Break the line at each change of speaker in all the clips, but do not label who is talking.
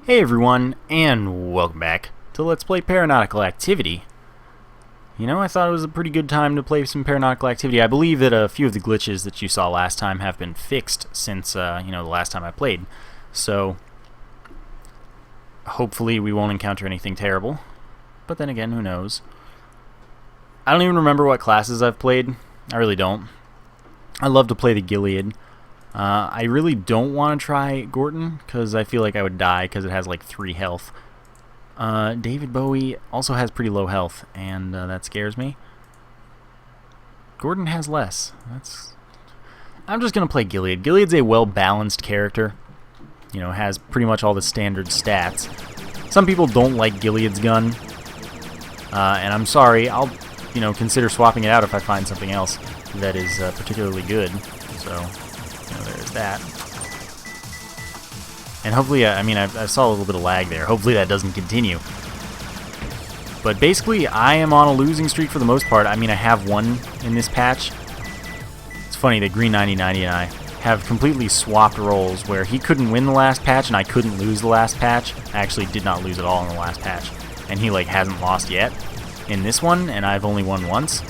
Hey everyone, and welcome back to Let's Play Paranautical Activity. You know, I thought it was a pretty good time to play some Paranautical Activity. I believe that a few of the glitches that you saw last time have been fixed since, the last time I played. So, hopefully we won't encounter anything terrible. But then again, who knows? I don't even remember what classes I've played. I really don't. I love to play the Gilead. I really don't want to try Gordon, because I feel like I would die, because it has like 3 health. David Bowie also has pretty low health, and that scares me. Gordon has less. I'm just going to play Gilead. Gilead's a well-balanced character. You know, has pretty much all the standard stats. Some people don't like Gilead's gun, and I'm sorry. I'll, consider swapping it out if I find something else that is particularly good. So... there's that. And hopefully, I saw a little bit of lag there. Hopefully that doesn't continue. But basically, I am on a losing streak for the most part. I have won in this patch. It's funny that Green 9090 and I have completely swapped roles, where he couldn't win the last patch and I couldn't lose the last patch. I actually did not lose at all in the last patch. And he, hasn't lost yet in this one, and I've only won once.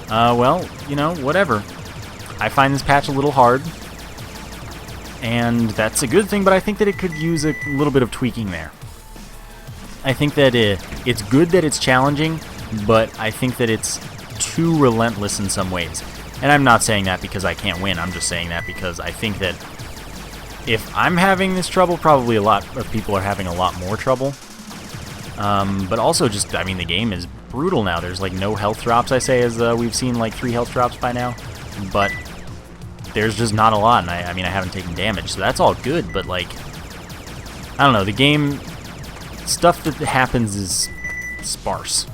Well, whatever. I find this patch a little hard. And that's a good thing, but I think that it could use a little bit of tweaking there. I think that it's good that it's challenging, but I think that it's too relentless in some ways. And I'm not saying that because I can't win, I'm just saying that because I think that if I'm having this trouble, probably a lot of people are having a lot more trouble. But also just, the game is brutal now. There's no health drops, I say, as we've seen 3 health drops by now. But... there's just not a lot, and I haven't taken damage, so that's all good, but, I don't know, the game, stuff that happens is sparse.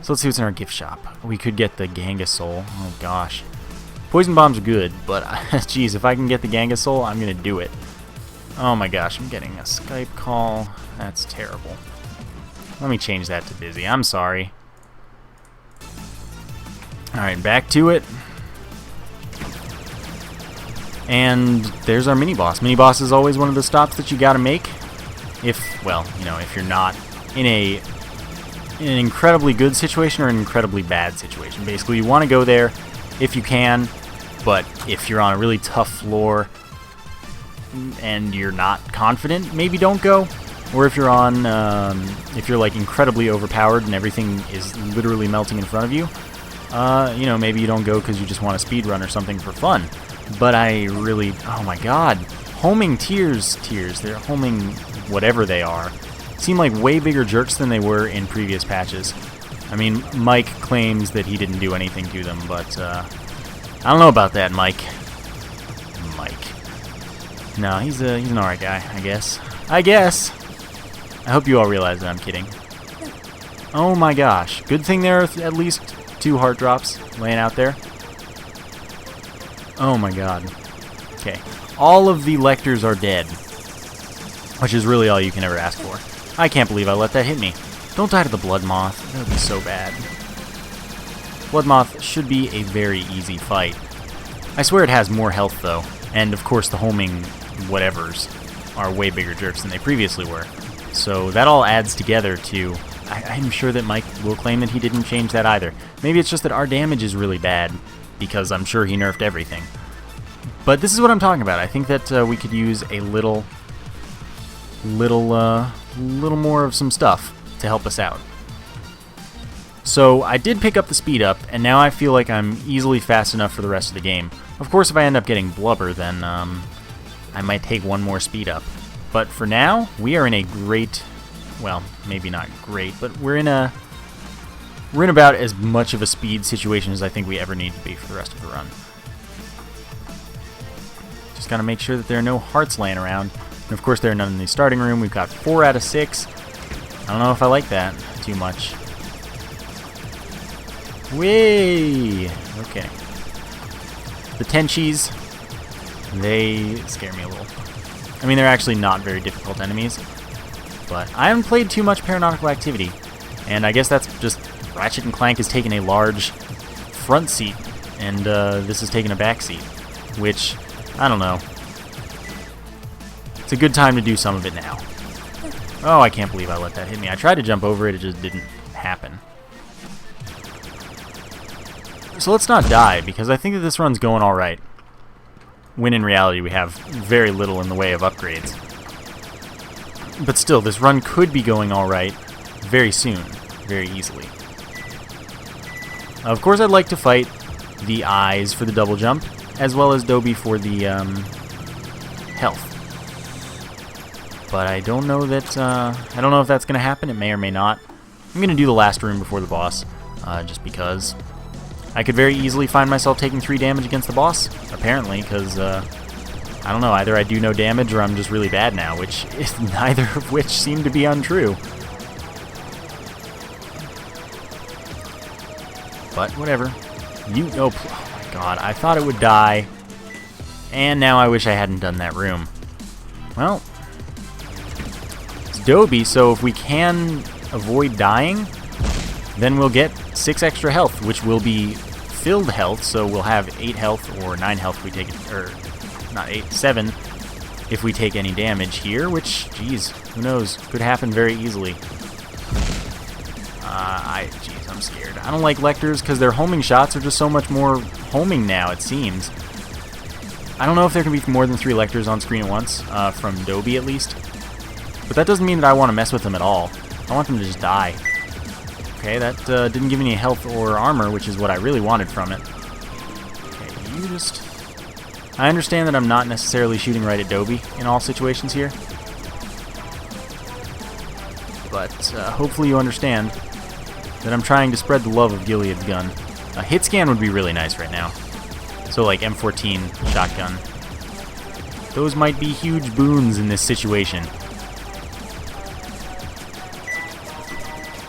So let's see what's in our gift shop. We could get the Ganga Soul. Oh, gosh. Poison Bombs are good, but, geez, if I can get the Ganga Soul, I'm gonna do it. Oh, my gosh, I'm getting a Skype call. That's terrible. Let me change that to busy. I'm sorry. Alright, back to it. And there's our mini-boss. Mini-boss is always one of the stops that you gotta make. If you're not in an incredibly good situation or an incredibly bad situation. Basically, you want to go there if you can, but if you're on a really tough floor and you're not confident, maybe don't go. Or if you're on, if you're incredibly overpowered and everything is literally melting in front of you, maybe you don't go because you just want to speedrun or something for fun. But I really, oh my god, homing tears, they're homing whatever they are, seem like way bigger jerks than they were in previous patches. Mike claims that he didn't do anything to them, but I don't know about that, Mike. No, he's an alright guy, I guess. I hope you all realize that I'm kidding. Oh my gosh, good thing there are at least 2 heart drops laying out there. Oh my god. Okay. All of the lectors are dead. Which is really all you can ever ask for. I can't believe I let that hit me. Don't die to the Blood Moth. That would be so bad. Blood Moth should be a very easy fight. I swear it has more health though. And of course the homing whatevers are way bigger jerks than they previously were. So that all adds together to... I'm sure that Mike will claim that he didn't change that either. Maybe it's just that our damage is really bad. Because I'm sure he nerfed everything. But this is what I'm talking about. I think that we could use a little more of some stuff to help us out. So I did pick up the speed up, and now I feel like I'm easily fast enough for the rest of the game. Of course, if I end up getting blubber, then I might take one more speed up. But for now, we are in a great, well, maybe not great, but we're in about as much of a speed situation as I think we ever need to be for the rest of the run. Just gotta make sure that there are no hearts laying around. And of course there are none in the starting room. We've got 4 out of 6. I don't know if I like that too much. Whee! Okay. The Tenchis, they scare me a little. They're actually not very difficult enemies. But I haven't played too much Paranautical Activity. And I guess that's just... Ratchet and Clank has taken a large front seat, and this has taken a back seat, which, I don't know. It's a good time to do some of it now. Oh, I can't believe I let that hit me. I tried to jump over it, it just didn't happen. So let's not die, because I think that this run's going alright. When in reality we have very little in the way of upgrades. But still, this run could be going alright very soon, very easily. Of course, I'd like to fight the eyes for the double jump, as well as Dobby for the health. But I don't know that I don't know if that's going to happen. It may or may not. I'm going to do the last room before the boss, just because I could very easily find myself taking 3 damage against the boss. Apparently, because I don't know. Either I do no damage or I'm just really bad now, which is neither of which seem to be untrue. But whatever. Oh my god, I thought it would die. And now I wish I hadn't done that room. Well, it's Dobby, so if we can avoid dying, then we'll get 6 extra health, which will be filled health, so we'll have 8 health or 9 health if we take it, or not 8, 7 if we take any damage here, which, geez, who knows, could happen very easily. Geez, I'm scared. I don't like Lectors because their homing shots are just so much more homing now, it seems. I don't know if there can be more than 3 Lectors on screen at once, from Dobby at least. But that doesn't mean that I want to mess with them at all. I want them to just die. Okay, that didn't give me any health or armor, which is what I really wanted from it. Okay, you just... I understand that I'm not necessarily shooting right at Dobby in all situations here. But hopefully you understand that I'm trying to spread the love of Gilead's gun. A hit scan would be really nice right now. So like M14 shotgun. Those might be huge boons in this situation.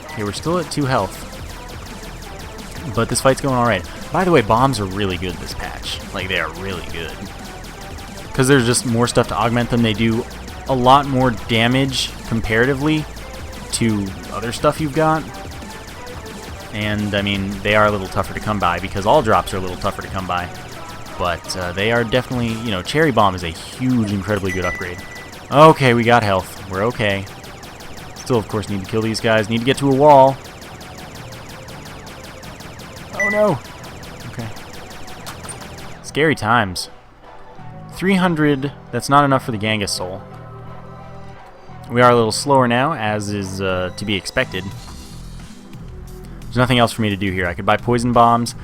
Okay, we're still at 2 health. But this fight's going alright. By the way, bombs are really good this patch. Like, they are really good. Because there's just more stuff to augment them. They do a lot more damage comparatively to other stuff you've got. And, I mean, they are a little tougher to come by because all drops are a little tougher to come by. But they are definitely, you know, Cherry Bomb is a huge, incredibly good upgrade. Okay, we got health. We're okay. Still, of course, need to kill these guys. Need to get to a wall. Oh, no. Okay. Scary times. 300, that's not enough for the Genghis Soul. We are a little slower now, as is to be expected. There's nothing else for me to do here. I could buy poison bombs,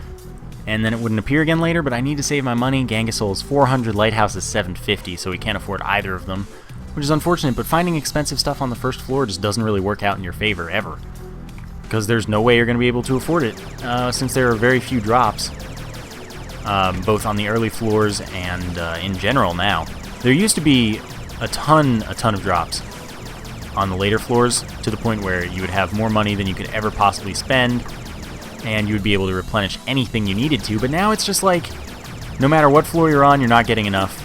and then it wouldn't appear again later, but I need to save my money. Genghis Soul is 400, Lighthouse is 750, so we can't afford either of them, which is unfortunate, but finding expensive stuff on the first floor just doesn't really work out in your favor, ever. Because there's no way you're going to be able to afford it, since there are very few drops, both on the early floors and in general now. There used to be a ton of drops on the later floors, to the point where you would have more money than you could ever possibly spend, and you would be able to replenish anything you needed to, but now it's just like, no matter what floor you're on, you're not getting enough,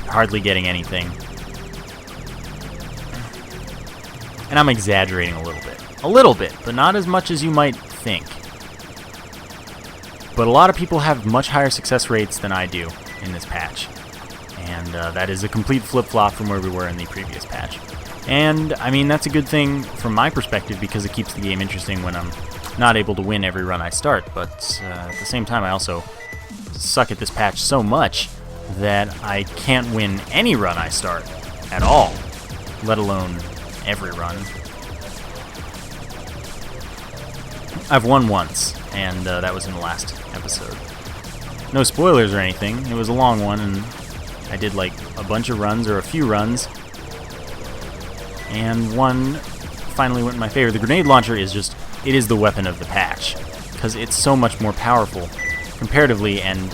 hardly getting anything. And I'm exaggerating a little bit, but not as much as you might think. But a lot of people have much higher success rates than I do in this patch, and that is a complete flip-flop from where we were in the previous patch. And, I mean, that's a good thing from my perspective because it keeps the game interesting when I'm not able to win every run I start, but at the same time I also suck at this patch so much that I can't win any run I start at all, let alone every run. I've won once, and that was in the last episode. No spoilers or anything, it was a long one, and I did like a bunch of runs, or a few runs, and one finally went in my favor. The grenade launcher is just, it is the weapon of the patch, because it's so much more powerful, comparatively, and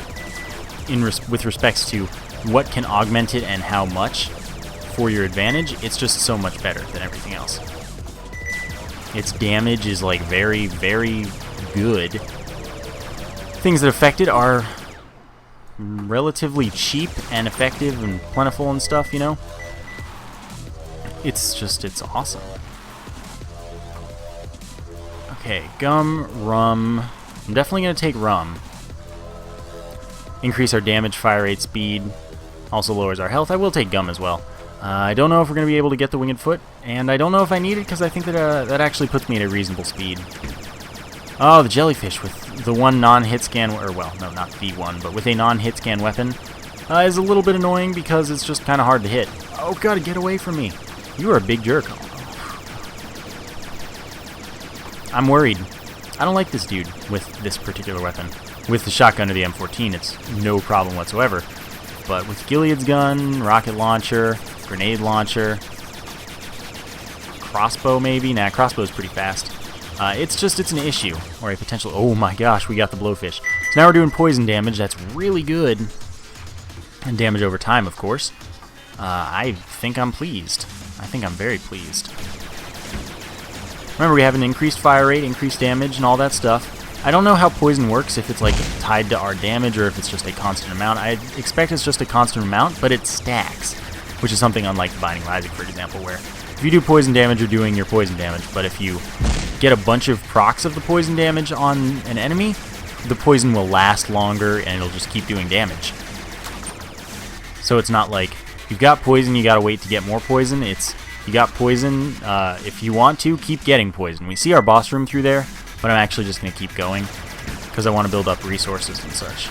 with respects to what can augment it and how much for your advantage. It's just so much better than everything else. Its damage is like very, very good. Things that affect it are relatively cheap and effective and plentiful and stuff, you know? It's awesome. Okay, gum, rum. I'm definitely going to take rum. Increase our damage, fire rate, speed. Also lowers our health. I will take gum as well. I don't know if we're going to be able to get the winged foot, and I don't know if I need it because I think that that actually puts me at a reasonable speed. Oh, the jellyfish with the one non-hit scan, or well, no, not the one, but with a non-hit scan weapon is a little bit annoying because it's just kind of hard to hit. Oh, God, get away from me. You are a big jerk. I'm worried. I don't like this dude with this particular weapon. With the shotgun or the M14, it's no problem whatsoever. But with Gilead's gun, rocket launcher, grenade launcher, crossbow maybe? Nah, crossbow's pretty fast. It's an issue, or a potential... Oh my gosh, we got the blowfish. So now we're doing poison damage. That's really good. And damage over time, of course. I think I'm pleased. I think I'm very pleased. Remember, we have an increased fire rate, increased damage, and all that stuff. I don't know how poison works, if it's like tied to our damage or if it's just a constant amount. I expect it's just a constant amount, but it stacks, which is something unlike the Binding of Isaac, for example, where if you do poison damage, you're doing your poison damage, but if you get a bunch of procs of the poison damage on an enemy, the poison will last longer and it'll just keep doing damage. So it's not like you've got poison, you gotta wait to get more poison. It's you got poison, if you want to, keep getting poison. We see our boss room through there, but I'm actually just gonna keep going because I want to build up resources and such.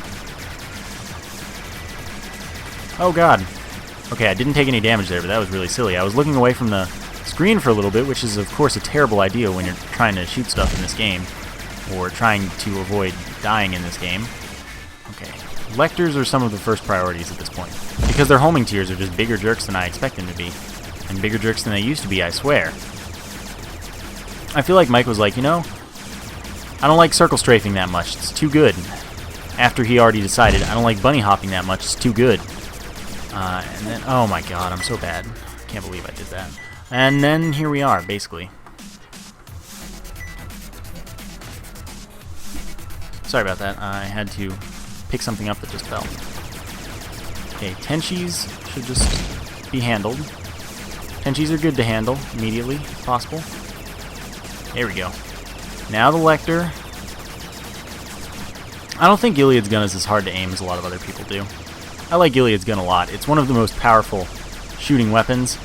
Oh God. Okay, I didn't take any damage there, but that was really silly. I was looking away from the screen for a little bit, which is, of course, a terrible idea when you're trying to shoot stuff in this game, or trying to avoid dying in this game. Okay, Lectors are some of the first priorities at this point, because their homing tiers are just bigger jerks than I expect them to be, and bigger jerks than they used to be, I swear. I feel like Mike was like, you know, I don't like circle strafing that much, it's too good. After he already decided, I don't like bunny hopping that much, it's too good. And then, oh my God, I'm so bad. Can't believe I did that. And then here we are, basically. Sorry about that. I had to pick something up that just fell. Okay, Tenchis should just be handled. Tenchis are good to handle immediately, if possible. There we go. Now the Lector. I don't think Gilead's gun is as hard to aim as a lot of other people do. I like Gilead's gun a lot. It's one of the most powerful shooting weapons.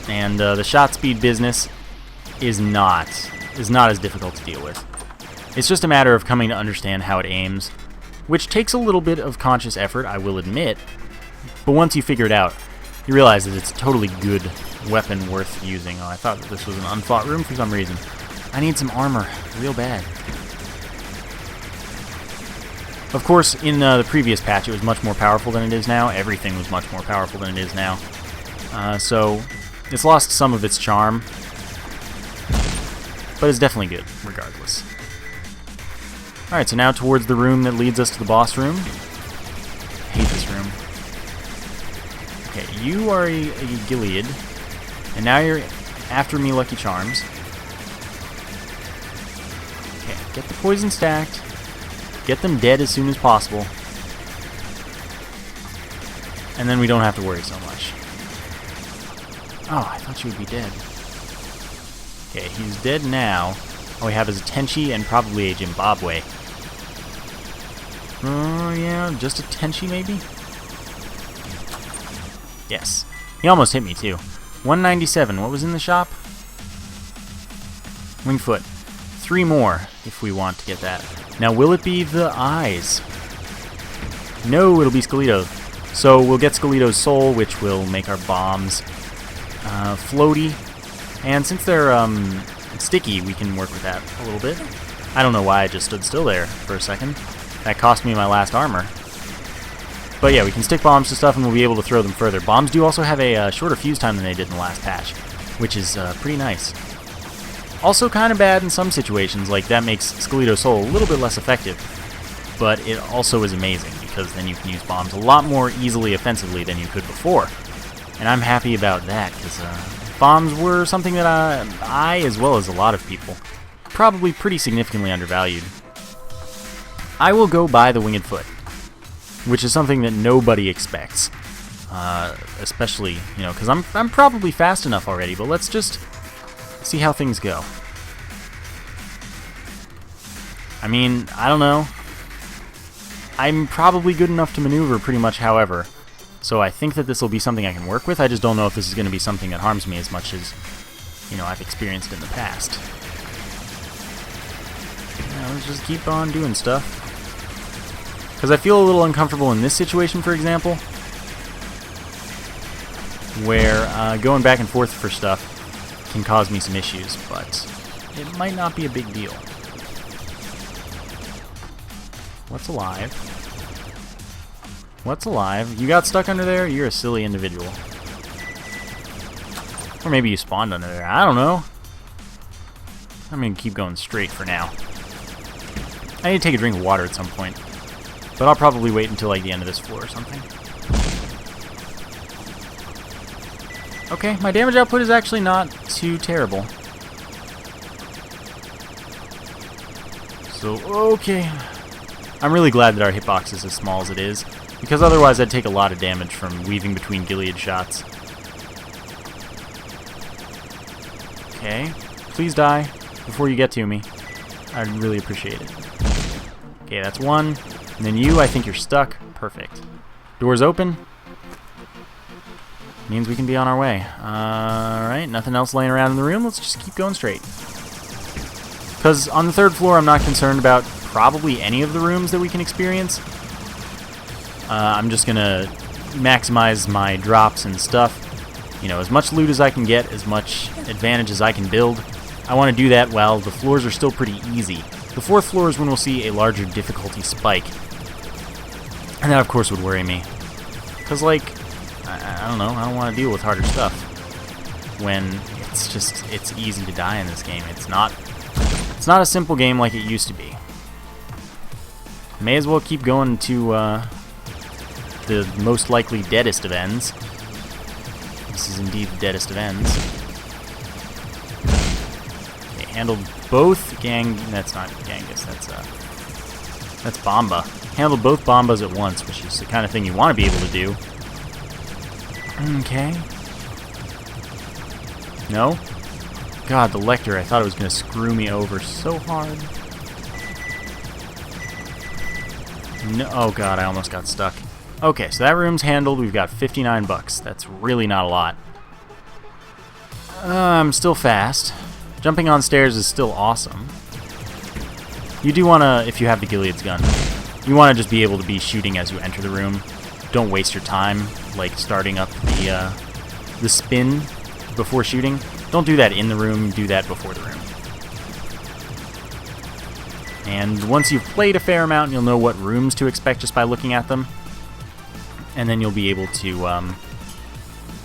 And the shot speed business is not as difficult to deal with. It's just a matter of coming to understand how it aims, which takes a little bit of conscious effort, I will admit, but once you figure it out, you realize that it's a totally good weapon worth using. Oh, I thought that this was an unfought room for some reason. I need some armor, real bad. Of course, in the previous patch, it was much more powerful than it is now. Everything was much more powerful than it is now. So it's lost some of its charm, but it's definitely good, regardless. Alright, so now towards the room that leads us to the boss room. I hate this room. Okay, you are a Gilead, and now you're after me, Lucky Charms. Okay, get the poison stacked. Get them dead as soon as possible. And then we don't have to worry so much. Oh, I thought you would be dead. Okay, he's dead now. All we have is a Tenchi and probably a Zimbabwe. Oh, yeah, just a Tenchi maybe? Yes. He almost hit me, too. 197. What was in the shop? Wingfoot. 3 more, if we want to get that. Now, will it be the eyes? No, it'll be Skeleto's. So we'll get Skeleto's soul, which will make our bombs floaty. And since they're sticky, we can work with that a little bit. I don't know why I just stood still there for a second. That cost me my last armor. But yeah, we can stick bombs to stuff and we'll be able to throw them further. Bombs do also have a shorter fuse time than they did in the last patch, which is pretty nice. Also kind of bad in some situations, like that makes Skeleto's soul a little bit less effective. But it also is amazing, because then you can use bombs a lot more easily offensively than you could before. And I'm happy about that, because bombs were something that I, as well as a lot of people, probably pretty significantly undervalued. I will go buy the Winged Foot, which is something that nobody expects. Especially, you know, because I'm probably fast enough already, but let's just see how things go. I mean, I don't know. I'm probably good enough to maneuver pretty much however. So I think that this will be something I can work with. I just don't know if this is going to be something that harms me as much as, you know, I've experienced in the past. Yeah, let's just keep on doing stuff. Because I feel a little uncomfortable in this situation, for example, where going back and forth for stuff can cause me some issues, but it might not be a big deal. What's alive? What's alive? You got stuck under there? You're a silly individual. Or maybe you spawned under there. I don't know. I'm going to keep going straight for now. I need to take a drink of water at some point. But I'll probably wait until like the end of this floor or something. Okay, my damage output is actually not too terrible. So, okay. I'm really glad that our hitbox is as small as it is, because otherwise I'd take a lot of damage from weaving between Gilead shots. Okay, please die before you get to me. I'd really appreciate it. Okay, that's one. And then you, I think you're stuck. Perfect. Doors open. Means we can be on our way. Alright, nothing else laying around in the room. Let's just keep going straight. Because on the third floor, I'm not concerned about probably any of the rooms that we can experience. I'm just going to maximize my drops and stuff. You know, as much loot as I can get, as much advantage as I can build. I want to do that while the floors are still pretty easy. The fourth floor is when we'll see a larger difficulty spike. And that, of course, would worry me. Because, like, I don't know, I don't want to deal with harder stuff when it's easy to die in this game. It's not a simple game like it used to be. May as well keep going to the most likely deadest of ends. This is indeed the deadest of ends. Okay, handled both gang. That's not Genghis. That's Bomba. Handled both Bombas at once, which is the kind of thing you want to be able to do. Okay. No? God, the Lecter, I thought it was going to screw me over so hard. No, oh god, I almost got stuck. Okay, so that room's handled. We've got 59 bucks. That's really not a lot. I'm still fast. Jumping on stairs is still awesome. You do want to, if you have the Gilead's gun, you want to just be able to be shooting as you enter the room. Don't waste your time, like starting up the spin before shooting. Don't do that in the room, do that before the room. And once you've played a fair amount, you'll know what rooms to expect just by looking at them. And then you'll be able to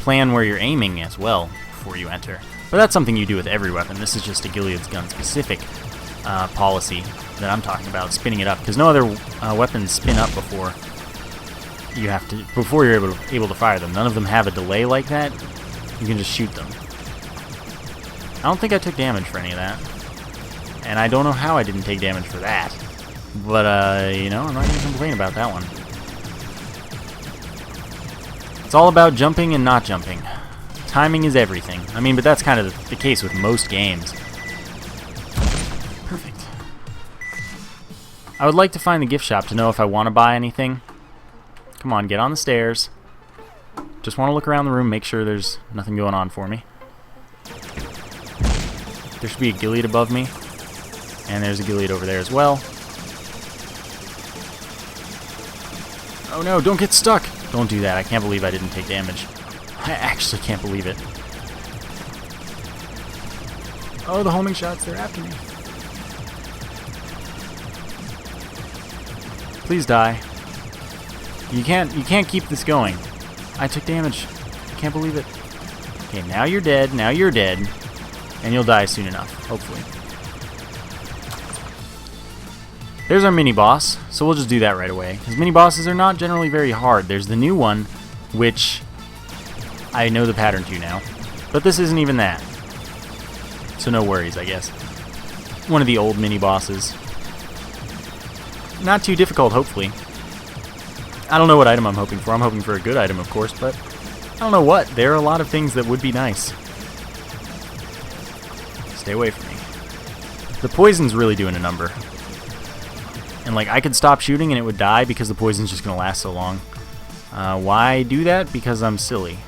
plan where you're aiming as well before you enter. But that's something you do with every weapon. This is just a Gilead's gun specific policy that I'm talking about, spinning it up, because no other weapons spin up before you're able to fire them. None of them have a delay like that. You can just shoot them. I don't think I took damage for any of that, and I don't know how I didn't take damage for that. But you know, I'm not gonna complain about that one. It's all about jumping and not jumping. Timing is everything. I mean, but that's kind of the case with most games. Perfect. I would like to find the gift shop to know if I want to buy anything. Come on, get on the stairs. Just want to look around the room, make sure there's nothing going on for me. There should be a Gilead above me. And there's a Gilead over there as well. Oh no, don't get stuck! Don't do that. I can't believe I didn't take damage. I actually can't believe it. Oh, the homing shots, they're after me. Please die. You can't keep this going. I took damage. I can't believe it. Okay, now you're dead, now you're dead. And you'll die soon enough, hopefully. There's our mini-boss, so we'll just do that right away. Because mini-bosses are not generally very hard. There's the new one, which I know the pattern to now. But this isn't even that. So no worries, I guess. One of the old mini-bosses. Not too difficult, hopefully. I don't know what item I'm hoping for. I'm hoping for a good item, of course, but I don't know what. There are a lot of things that would be nice. Stay away from me. The poison's really doing a number. And, like, I could stop shooting and it would die because the poison's just going to last so long. Why do that? Because I'm silly.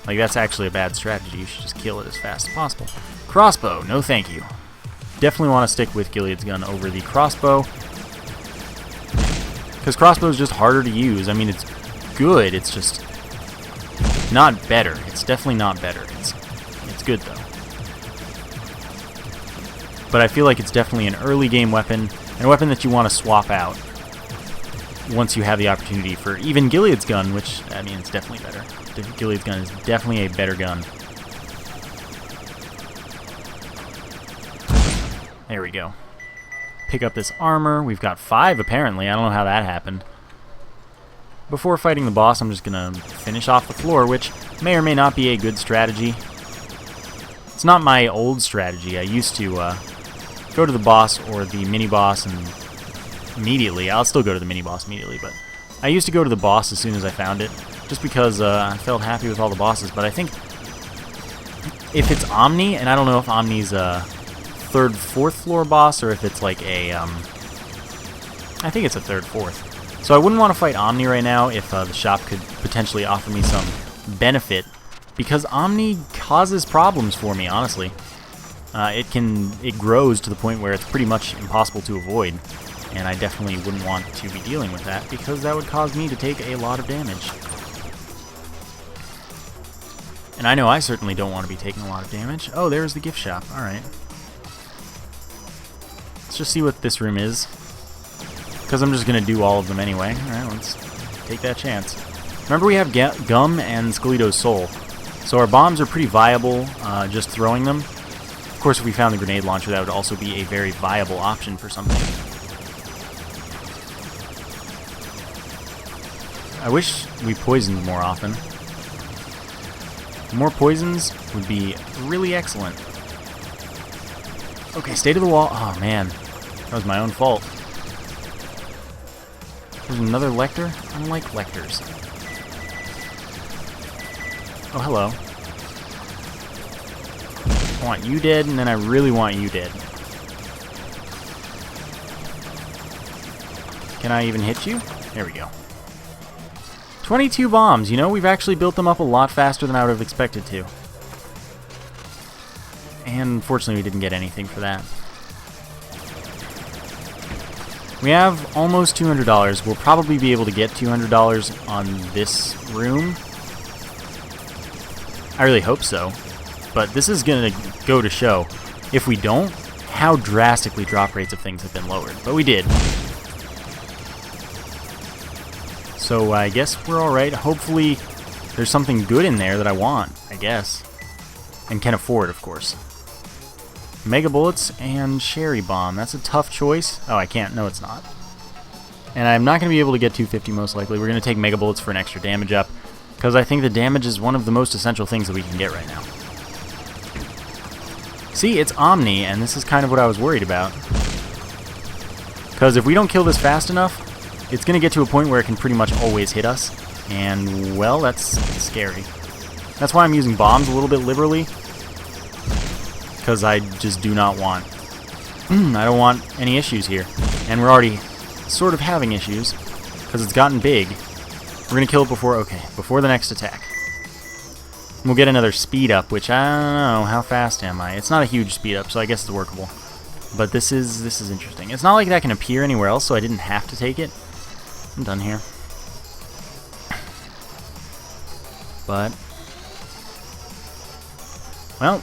Like, that's actually a bad strategy. You should just kill it as fast as possible. Crossbow, no thank you. Definitely want to stick with Gilead's gun over the crossbow, because crossbow is just harder to use. I mean, it's good. It's just not better. It's definitely not better. It's good though. But I feel like it's definitely an early game weapon, and a weapon that you want to swap out once you have the opportunity for even Gilead's gun, which, I mean, it's definitely better. Gilead's gun is definitely a better gun. There we go. Pick up this armor. We've got 5 apparently. I don't know how that happened. Before fighting the boss, I'm just going to finish off the floor, which may or may not be a good strategy. It's not my old strategy. I used to go to the boss or the mini-boss and immediately. I'll still go to the mini-boss immediately, but I used to go to the boss as soon as I found it, just because I felt happy with all the bosses. But I think if it's Omni, and I don't know if Omni's a 3rd, 4th floor boss, or if it's like a, I think it's a 3rd, 4th. So I wouldn't want to fight Omni right now if the shop could potentially offer me some benefit, because Omni causes problems for me, honestly. It grows to the point where it's pretty much impossible to avoid, and I definitely wouldn't want to be dealing with that, because that would cause me to take a lot of damage. And I know I certainly don't want to be taking a lot of damage. Oh, there's the gift shop. Alright. Let's just see what this room is, because I'm just going to do all of them anyway. Alright, let's take that chance. Remember, we have Gum and Skeleto's Soul, so our bombs are pretty viable, just throwing them. Of course, if we found the grenade launcher, that would also be a very viable option for something. I wish we poisoned more often. More poisons would be really excellent. Okay, stay to the wall. Oh, man. That was my own fault. There's another Lecter? I don't like Lecters. Oh, hello. I want you dead, and then I really want you dead. Can I even hit you? There we go. 22 bombs. You know, we've actually built them up a lot faster than I would have expected to. And unfortunately, we didn't get anything for that. We have almost $200. We'll probably be able to get $200 on this room. I really hope so. But this is going to go to show, if we don't, how drastically drop rates of things have been lowered. But we did. So I guess we're alright. Hopefully there's something good in there that I want, I guess. And can afford, of course. Mega Bullets and Cherry Bomb. That's a tough choice. Oh, I can't. No, it's not. And I'm not going to be able to get 250 most likely. We're going to take Mega Bullets for an extra damage up, because I think the damage is one of the most essential things that we can get right now. See, it's Omni, and this is kind of what I was worried about. Because if we don't kill this fast enough, it's going to get to a point where it can pretty much always hit us. And, well, that's scary. That's why I'm using bombs a little bit liberally. Because I just do not want... I don't want any issues here. And we're already sort of having issues, because it's gotten big. We're going to kill it before the next attack. And we'll get another speed up, which I don't know, how fast am I? It's not a huge speed up, so I guess it's workable. But this is interesting. It's not like that can appear anywhere else, so I didn't have to take it. I'm done here. But, well,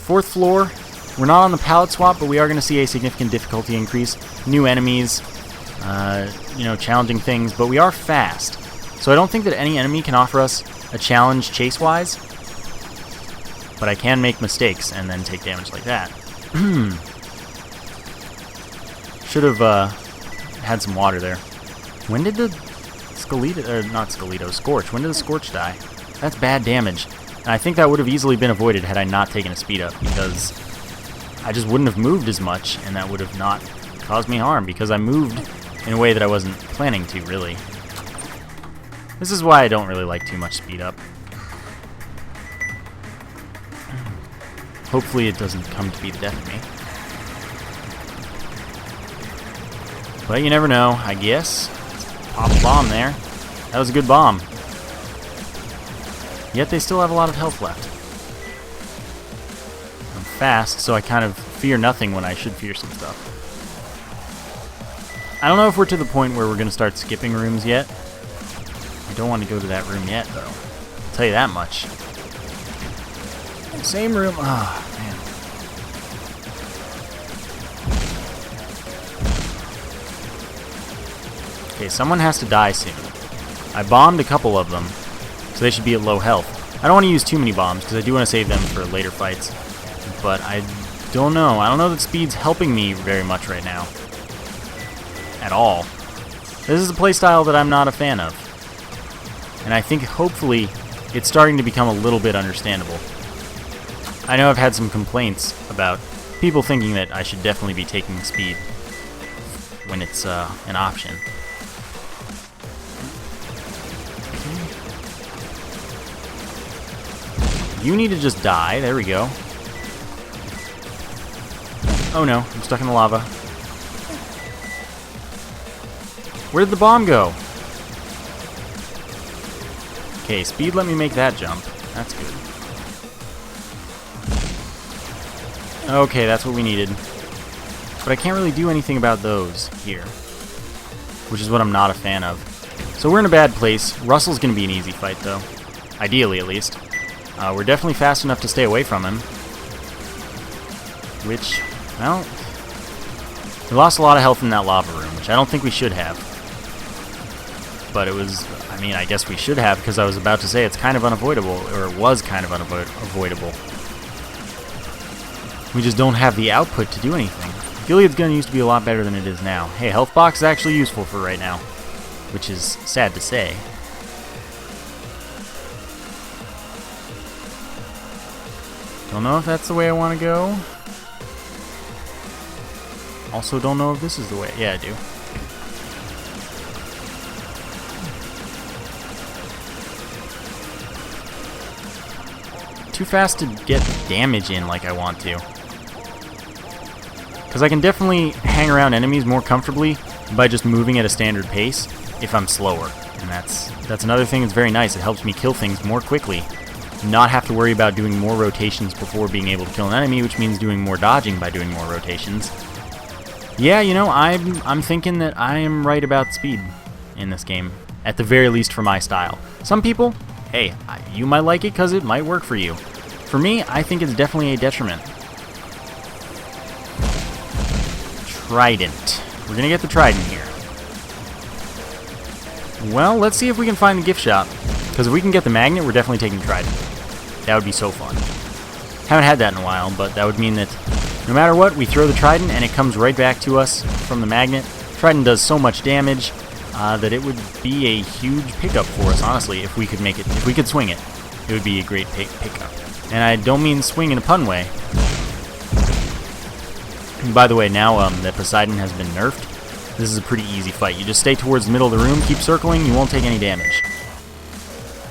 4th floor. We're not on the pallet swap, but we are going to see a significant difficulty increase. New enemies, you know, challenging things, but we are fast. So I don't think that any enemy can offer us a challenge chase-wise, but I can make mistakes and then take damage like that. Should have had some water there. When did the Scorch, when did the Scorch die? That's bad damage. And I think that would have easily been avoided had I not taken a speed up, because I just wouldn't have moved as much, and that would have not caused me harm, because I moved in a way that I wasn't planning to, really. This is why I don't really like too much speed up. Hopefully it doesn't come to be the death of me. But you never know, I guess. Pop a bomb there. That was a good bomb. Yet they still have a lot of health left. I'm fast, so I kind of fear nothing when I should fear some stuff. I don't know if we're to the point where we're going to start skipping rooms yet. I don't want to go to that room yet, though. I'll tell you that much. Same room. Ah, man. Okay, someone has to die soon. I bombed a couple of them, so they should be at low health. I don't want to use too many bombs, because I do want to save them for later fights. But I don't know. I don't know that speed's helping me very much right now. At all. This is a playstyle that I'm not a fan of. And I think, hopefully, it's starting to become a little bit understandable. I know I've had some complaints about people thinking that I should definitely be taking speed when it's an option. You need to just die. There we go. Oh no, I'm stuck in the lava. Where did the bomb go? Okay, speed let me make that jump. That's good. Okay, that's what we needed. But I can't really do anything about those here, which is what I'm not a fan of. So we're in a bad place. Russell's going to be an easy fight, though. Ideally, at least. We're definitely fast enough to stay away from him. Which, well, we lost a lot of health in that lava room, which I don't think we should have. But it was, I mean, I guess we should have, because I was about to say it's kind of unavoidable, or it was kind of unavoidable. We just don't have the output to do anything. Gilead's gun used to be a lot better than it is now. Hey, health box is actually useful for right now, which is sad to say. Don't know if that's the way I want to go. Also don't know if this is the way. Yeah, I do. Too fast to get damage in like I want to. Because I can definitely hang around enemies more comfortably by just moving at a standard pace if I'm slower. And that's another thing that's very nice. It helps me kill things more quickly. Not have to worry about doing more rotations before being able to kill an enemy, which means doing more dodging by doing more rotations. Yeah, you know, I'm thinking that I am right about speed in this game, at the very least for my style. Some people, hey, you might like it because it might work for you. For me, I think it's definitely a detriment. Trident. We're going to get the Trident here. Well, let's see if we can find the gift shop. Because if we can get the magnet, we're definitely taking Trident. That would be so fun. Haven't had that in a while, but that would mean that no matter what, we throw the Trident and it comes right back to us from the magnet. Trident does so much damage that it would be a huge pickup for us, honestly, if we could make it. If we could swing it, it would be a great pickup. And I don't mean swing in a pun way. And by the way, now that Poseidon has been nerfed, this is a pretty easy fight. You just stay towards the middle of the room, keep circling, you won't take any damage.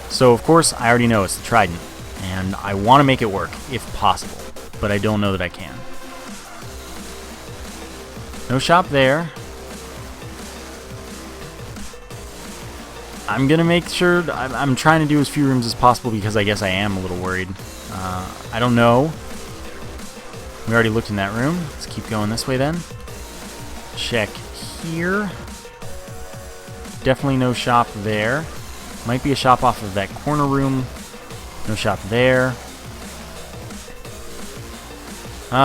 So, of course, I already know it's the Trident, and I want to make it work, if possible, but I don't know that I can. No shop there. I'm going to make sure, I'm trying to do as few rooms as possible because I guess I am a little worried. I don't know. We already looked in that room. Let's keep going this way then. Check here. Definitely no shop there. Might be a shop off of that corner room. No shop there.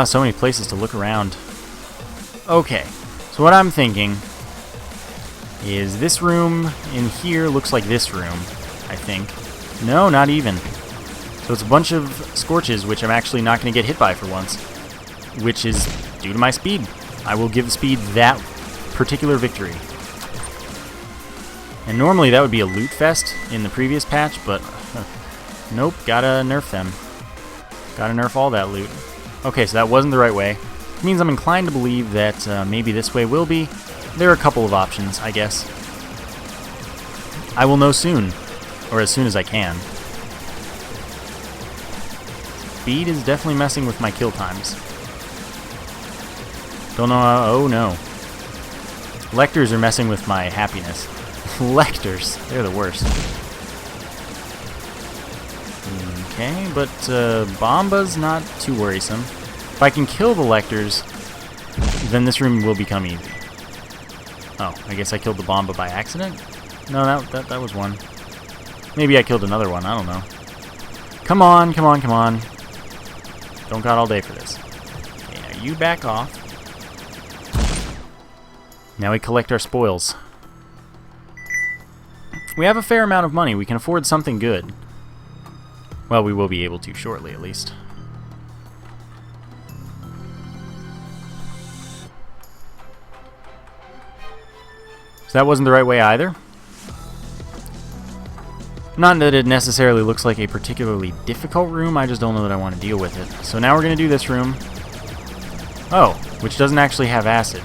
So many places to look around. Okay, so what I'm thinking is this room in here looks like this room, I think. No, not even. So it's a bunch of scorches, which I'm actually not going to get hit by for once, which is due to my speed. I will give speed that particular victory. And normally that would be a loot fest in the previous patch, but nope, gotta nerf them. Gotta nerf all that loot. Okay, so that wasn't the right way. It means I'm inclined to believe that maybe this way will be. There are a couple of options, I guess. I will know soon, or as soon as I can. Speed is definitely messing with my kill times. Don't know how, oh no. Lectors are messing with my happiness. Lectors, they're the worst. Okay, but Bomba's not too worrisome. If I can kill the Lectors, then this room will become easy. Oh, I guess I killed the Bomba by accident? No, that was one. Maybe I killed another one, I don't know. Come on, come on, come on. Don't got all day for this. Okay, now you back off. Now we collect our spoils. We have a fair amount of money. We can afford something good. Well, we will be able to shortly, at least. So that wasn't the right way either. Not that it necessarily looks like a particularly difficult room, I just don't know that I want to deal with it. So now we're going to do this room. Oh, which doesn't actually have acid.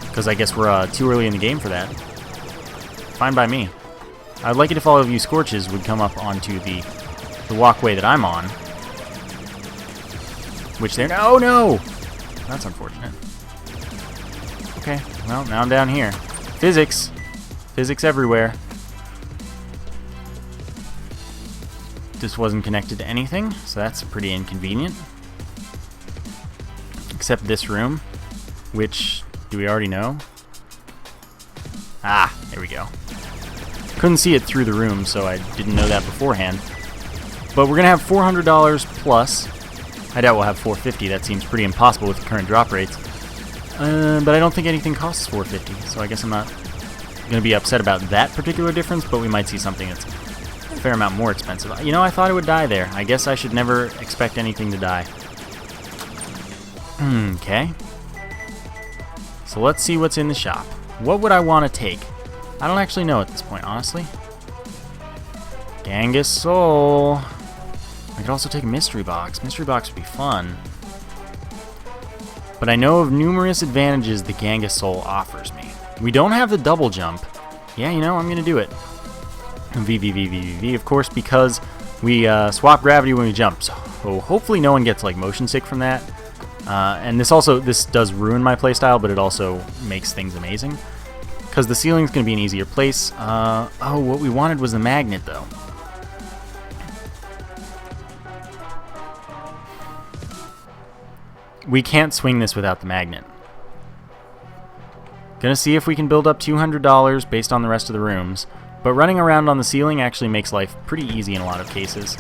Because I guess we're too early in the game for that. Fine by me. I'd like it if all of you Scorches would come up onto the walkway that I'm on. Which they're... Oh, no! That's unfortunate. Okay, well, now I'm down here. Physics. Physics everywhere. This wasn't connected to anything, so that's pretty inconvenient. Except this room, which, do we already know? Ah, there we go. Couldn't see it through the room, so I didn't know that beforehand. But we're going to have $400 plus. I doubt we'll have $450. That seems pretty impossible with the current drop rates. But I don't think anything costs $450, so I guess I'm not going to be upset about that particular difference, but we might see something that's a fair amount more expensive. You know, I thought it would die there. I guess I should never expect anything to die. Okay. So let's see what's in the shop. What would I want to take? I don't actually know at this point, honestly. Genghis Soul. I could also take a mystery box. Mystery box would be fun. But I know of numerous advantages the Genghis Soul offers me. We don't have the double jump. Yeah, you know, I'm going to do it. V, of course, because we swap gravity when we jump. So hopefully no one gets like motion sick from that. And this does ruin my playstyle, but it also makes things amazing. Because the ceiling's going to be an easier place. Oh, what we wanted was the magnet, though. We can't swing this without the magnet. Gonna see if we can build up $200 based on the rest of the rooms. But running around on the ceiling actually makes life pretty easy in a lot of cases.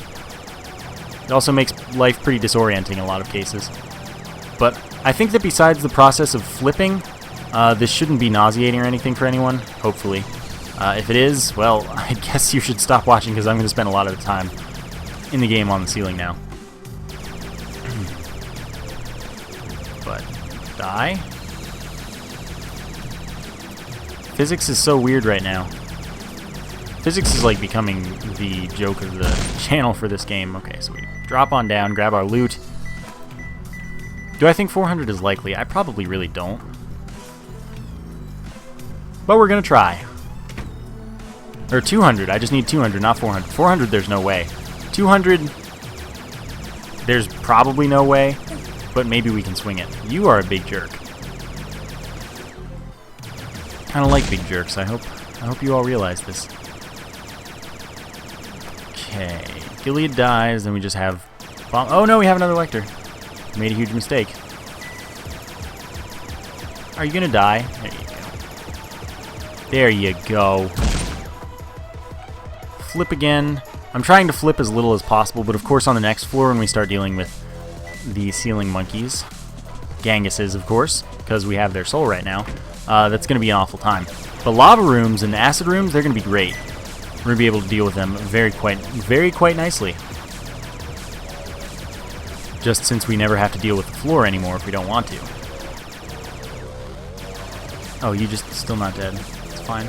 It also makes life pretty disorienting in a lot of cases. But I think that besides the process of flipping, this shouldn't be nauseating or anything for anyone, hopefully. If it is, well, I guess you should stop watching because I'm going to spend a lot of the time in the game on the ceiling now. But, die? Physics is so weird right now. Physics is like becoming the joke of the channel for this game. Okay, so we drop on down, grab our loot. Do I think 400 is likely? I probably really don't. But we're going to try. Or 200. I just need 200, not 400. 400, there's no way. 200, there's probably no way. But maybe we can swing it. You are a big jerk. Kind of like big jerks. I hope you all realize this. Okay. Gilead dies, then we just have... bomb. Oh no, we have another Lector. Made a huge mistake. Are you gonna die? There you go. Flip again. I'm trying to flip as little as possible, but of course on the next floor when we start dealing with the ceiling monkeys, Genghises of course, because we have their soul right now, that's going to be an awful time. But lava rooms and acid rooms, they're going to be great. We're going to be able to deal with them very quite nicely. Just since we never have to deal with the floor anymore if we don't want to. Oh, you just still not dead. It's fine.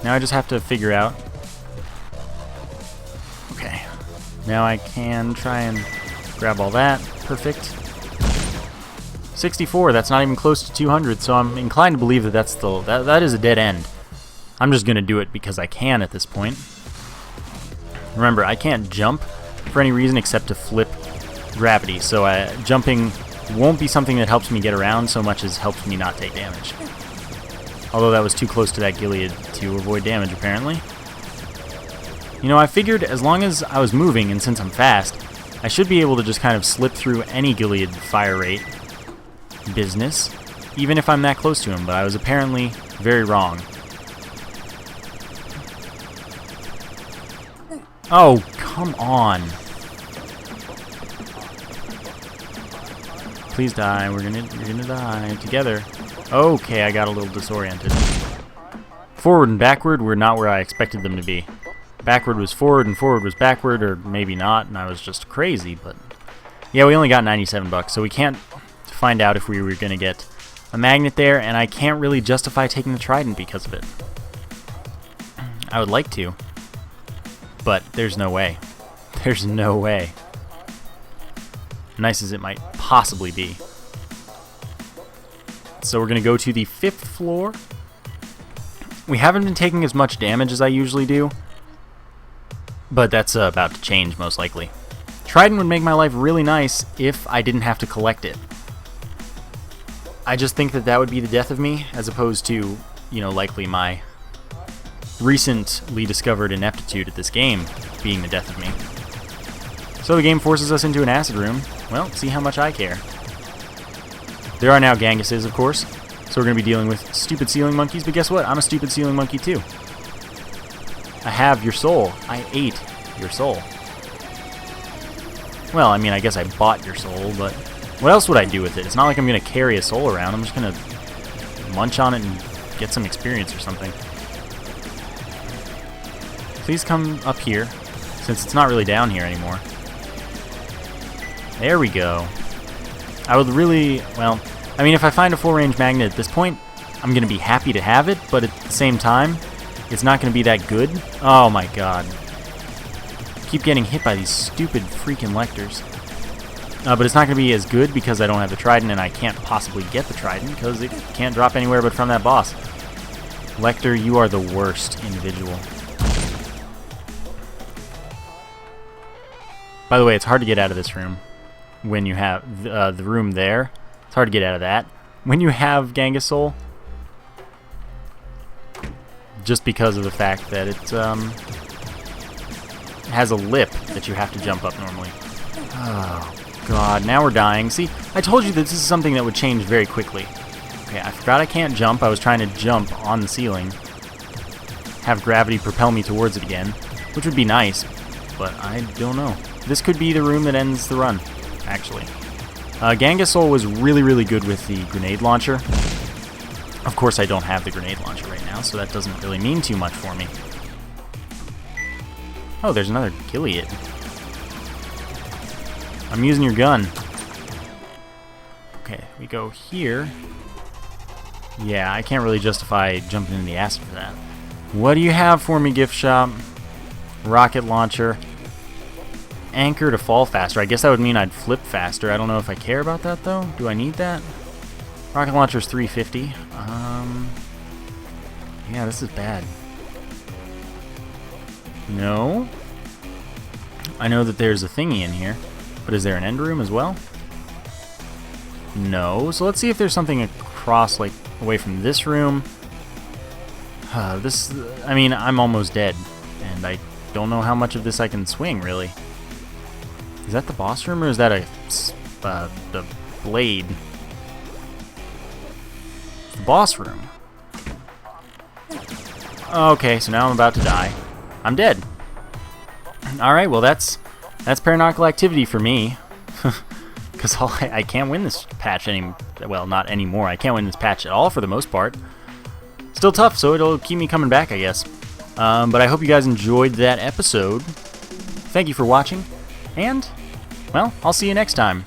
Now I just have to figure out. Okay. Now I can try and grab all that. Perfect. 64, that's not even close to 200, so I'm inclined to believe that that is a dead end. I'm just going to do it because I can at this point. Remember, I can't jump for any reason except to flip gravity, so jumping won't be something that helps me get around so much as helps me not take damage. Although that was too close to that Gilead to avoid damage, apparently. You know, I figured as long as I was moving, and since I'm fast, I should be able to just kind of slip through any Gilead fire rate business, even if I'm that close to him, but I was apparently very wrong. Oh, come on. Please die. You're gonna die together. Okay, I got a little disoriented. Forward and backward were not where I expected them to be. Backward was forward and forward was backward, or maybe not, and I was just crazy, but yeah, we only got 97 bucks, so we can't find out if we were gonna get a magnet there, and I can't really justify taking the Trident because of it. I would like to, but there's no way. There's no way. Nice as it might possibly be. So we're going to go to the 5th floor. We haven't been taking as much damage as I usually do, but that's about to change most likely. Trident would make my life really nice if I didn't have to collect it. I just think that that would be the death of me, as opposed to, you know, likely my recently discovered ineptitude at this game being the death of me. So the game forces us into an acid room. Well, see how much I care. There are now Ganguses, of course, so we're going to be dealing with stupid ceiling monkeys, but guess what? I'm a stupid ceiling monkey too. I have your soul. I ate your soul. Well, I mean, I guess I bought your soul, but what else would I do with it? It's not like I'm going to carry a soul around. I'm just going to munch on it and get some experience or something. Please come up here, since it's not really down here anymore. There we go. I would really, well, I mean, if I find a full-range magnet at this point, I'm going to be happy to have it, but at the same time, it's not going to be that good. Oh my god. Keep getting hit by these stupid freaking lectors. But it's not going to be as good because I don't have the Trident, and I can't possibly get the Trident because it can't drop anywhere but from that boss. Lecter, you are the worst individual. By the way, it's hard to get out of this room when you have the room there. It's hard to get out of that when you have Gangus Soul, just because of the fact that it has a lip that you have to jump up normally. Oh god, now we're dying. See, I told you that this is something that would change very quickly. Okay, I forgot I can't jump. I was trying to jump on the ceiling, have gravity propel me towards it again, which would be nice, but I don't know. This could be the room that ends the run, actually. Gangus Soul was really, really good with the grenade launcher. Of course, I don't have the grenade launcher right now, so that doesn't really mean too much for me. Oh, there's another Gilead. I'm using your gun. Okay, we go here. Yeah, I can't really justify jumping in the acid for that. What do you have for me, gift shop? Rocket launcher. Anchor to fall faster. I guess that would mean I'd flip faster. I don't know if I care about that, though. Do I need that? Rocket launcher's 350. Yeah, this is bad. No. I know that there's a thingy in here, but is there an end room as well? No. So let's see if there's something across, like, away from this room. I mean, I'm almost dead, and I don't know how much of this I can swing, really. Is that the boss room, or is that the blade? The boss room. Okay, so now I'm about to die. I'm dead. Alright, well that's Paranautical activity for me. Because I can't win this patch well, not anymore. I can't win this patch at all for the most part. Still tough, so it'll keep me coming back, I guess. But I hope you guys enjoyed that episode. Thank you for watching. And, well, I'll see you next time.